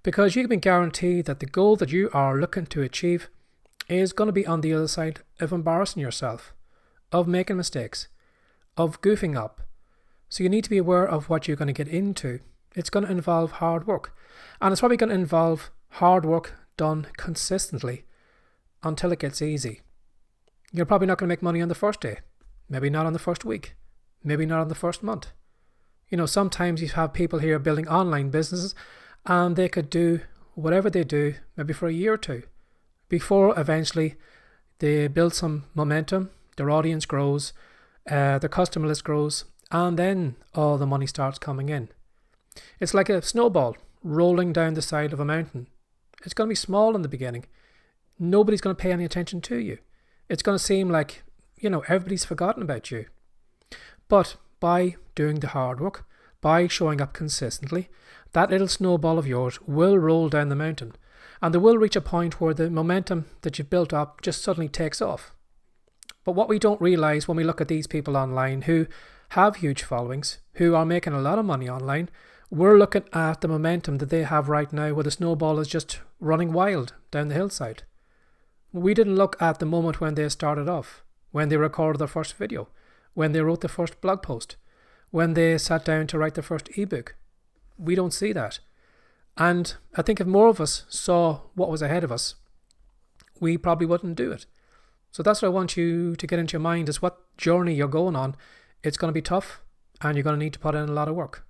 because you can be guaranteed that the goal that you are looking to achieve is going to be on the other side of embarrassing yourself, of making mistakes, of goofing up. So you need to be aware of what you're going to get into. It's going to involve hard work, and it's probably going to involve hard work done consistently until it gets easy. You're probably not going to make money on the first day, maybe not on the first week, maybe not on the first month. Sometimes you have people here building online businesses and they could do whatever they do maybe for a year or two before eventually they build some momentum, their audience grows, their customer list grows, and then all the money starts coming in. It's like a snowball rolling down the side of a mountain. It's going to be small in the beginning. Nobody's going to pay any attention to you. It's going to seem like, everybody's forgotten about you. But by doing the hard work, by showing up consistently, that little snowball of yours will roll down the mountain, and there will reach a point where the momentum that you've built up just suddenly takes off. But what we don't realize when we look at these people online who have huge followings, who are making a lot of money online, we're looking at the momentum that they have right now where the snowball is just running wild down the hillside. We didn't look at the moment when they started off, when they recorded their first video, when they wrote their first blog post, when they sat down to write their first ebook. We don't see that. And I think if more of us saw what was ahead of us, we probably wouldn't do it. So that's what I want you to get into your mind, is what journey you're going on. It's going to be tough and you're going to need to put in a lot of work.